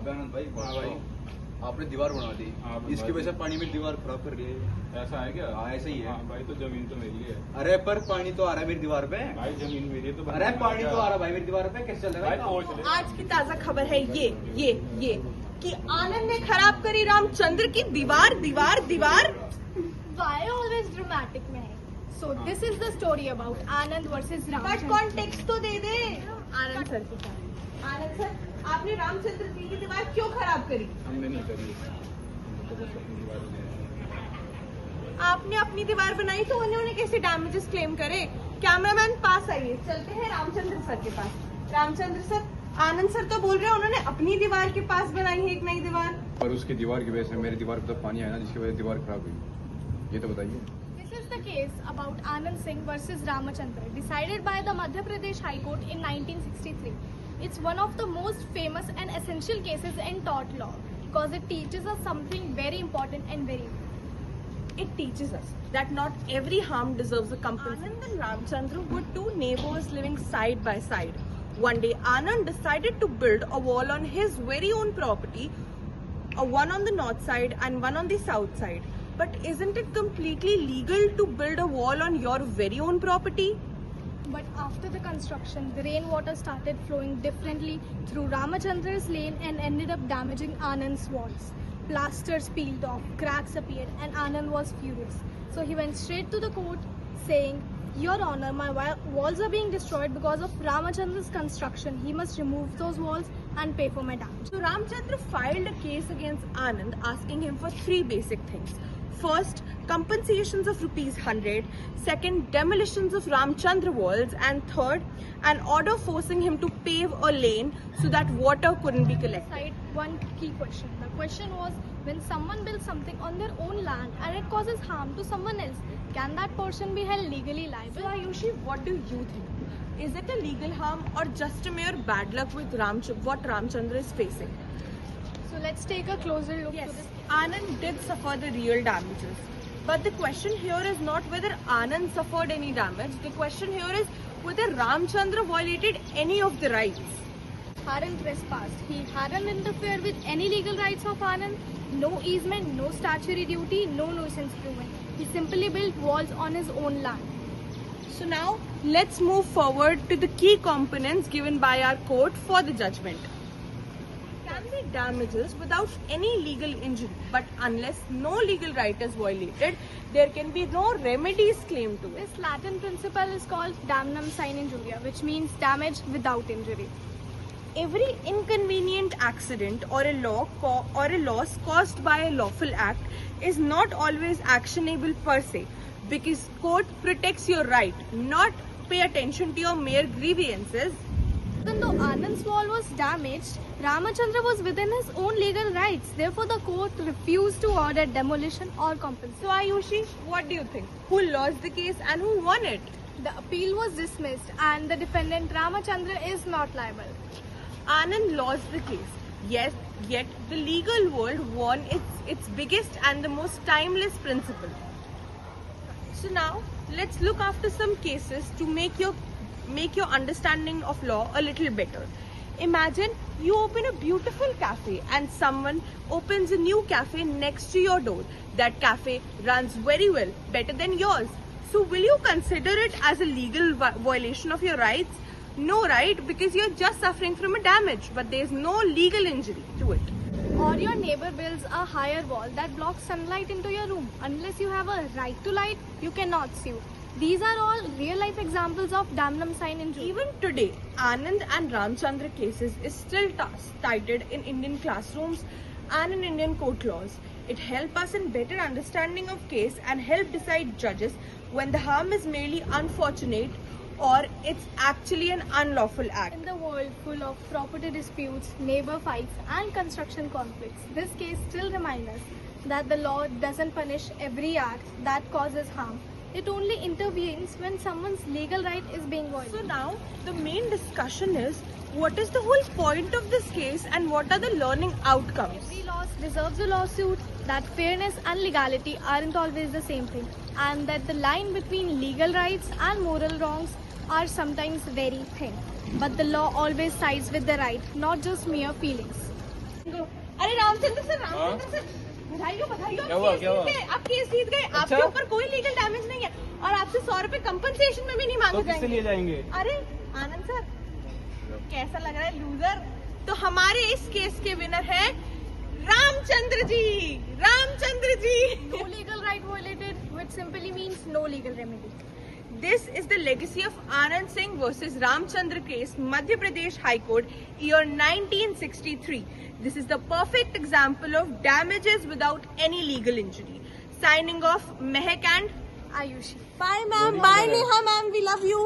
अबे आनंद भाई, हाँ भाई। आपने दीवार बना दी, इसकी वजह से पानी में दीवार खराब कर रही है। ऐसा है क्या? हाँ, ऐसा ही है। हाँ भाई, तो जमीन तो मेरी है अरे पर पानी तो आ रहा है मेरी दीवार पे। भाई, जमीन मेरी है तो अरे पानी तो आ रहा है भाई मेरी दीवार पे, कैसे चल रहा है भाई, भाई? पहुंच ले। आज की ताजा खबर है ये कि आनंद ने खराब करी रामचंद्र की दीवार दीवार दीवार। Why always dramatic में है? So this is the story about Anand versus but Ramchandra. Context तो दे दे। आनंद सर के साथ। आनंद सर, आपने रामचंद्र जी की दीवार क्यों खराब करी? हमने नहीं करी, हमने तो बस अपनी दीवार बनाई। आपने अपनी दीवार बनाई तो उन्होंने कैसे डैमेजेस क्लेम करे? कैमरामैन पास आइए, चलते हैं रामचंद्र सर के पास। रामचंद्र सर, आनंद सर तो बोल रहे हैं उन्होंने अपनी दीवार के पास बनाई है एक नई दीवार। पर उसकी दीवार की वजह से मेरी दीवार पे तो पानी आया ना, जिसकी वजह से दीवार खराब हुई। ये तो बताइए। This is the case about Anand Singh versus Ramachandra, decided by the Madhya Pradesh High Court in 1963. It's one of the most famous and essential cases in tort law because it teaches us something very important and very important. It teaches us that not every harm deserves a compensation. Anand and Ramchandra were two neighbors living side by side. One day, Anand decided to build a wall on his very own property, one on the north side and one on the south side. But isn't it completely legal to build a wall on your very own property? But after the construction, the rainwater started flowing differently through Ramachandra's lane and ended up damaging Anand's walls. Plasters peeled off, cracks appeared, and Anand was furious. So he went straight to the court saying, "Your Honor, my walls are being destroyed because of Ramachandra's construction. He must remove those walls and pay for my damage." So Ramchandra filed a case against Anand asking him for three basic things. First, compensations of ₹100. Second, demolitions of Ramchandra walls. And third, an order forcing him to pave a lane so that water couldn't be collected. Side one key question. The question was, when someone builds something on their own land and it causes harm to someone else, can that person be held legally So liable? Ayushi, what do you think? Is it a legal harm or just a mere bad luck with what Ramchandra is facing? So let's take a closer look Yes, to this. Anand did suffer the real damages. But the question here is not whether Anand suffered any damage. The question here is whether Ramchandra violated any of the rights. Hadn't trespassed. He hadn't interfered with any legal rights of Anand. No easement, no statutory duty, no nuisance proven. He simply built walls on his own land. So now let's move forward to the key components given by our court for the judgment. Can be damages without any legal injury, but unless no legal right is violated, there can be no remedies claimed to it. This Latin principle is called damnum sine injuria, which means damage without injury. Every inconvenient accident or a loss caused by a lawful act is not always actionable per se, because court protects your right, not pay attention to your mere grievances. Even though Anand's wall was damaged, Ramachandra was within his own legal rights. Therefore, the court refused to order demolition or compensation. So Ayushi, what do you think? Who lost the case and who won it? The appeal was dismissed and the defendant Ramachandra is not liable. Anand lost the case. Yes, yet the legal world won its biggest and the most timeless principle. So now let's look after some cases to make your understanding of law a little better. Imagine you open a beautiful cafe and someone opens a new cafe next to your door. That cafe runs very well, better than yours. So will you consider it as a legal violation of your rights? No, right? Because you're just suffering from a damage, but there's no legal injury to it. Or your neighbor builds a higher wall that blocks sunlight into your room. Unless you have a right to light, you cannot sue. These are all real-life examples of damnum sine injuria. Even today, Anand and Ramchandra cases is still cited in Indian classrooms and in Indian court laws. It helps us in better understanding of case and help decide judges when the harm is merely unfortunate or it's actually an unlawful act. In the world full of property disputes, neighbor fights and construction conflicts, this case still reminds us that the law doesn't punish every act that causes harm. It only intervenes when someone's legal right is being violated. So now the main discussion is what is the whole point of this case and what are the learning outcomes? Every loss deserves a lawsuit, that fairness and legality aren't always the same thing, and that the line between legal rights and moral wrongs are sometimes very thin. But the law always sides with the right, not just mere feelings. Ramchandra sir, Ramchandra sir, बधाई हो, क्या हुआ, क्या हुआ? आप case जीत गए, अच्छा? आपके ऊपर कोई लीगल डैमेज नहीं है और आपसे 100 रुपए कंपनसेशन में भी नहीं मांगे तो किससे लिए जाएंगे। जाएंगे? अरे आनंद सर, कैसा लग रहा है लूजर? तो हमारे इस केस के विनर है Ramchandra ji, Ramchandra ji. No legal right violated, which simply means no legal remedy. This is the legacy of Anand Singh versus Ramchandra case, Madhya Pradesh High Court, year 1963. This is the perfect example of damages without any legal injury. Signing off, Mehak and Ayushi. bye ma'am, bye Neha ma'am, we love you.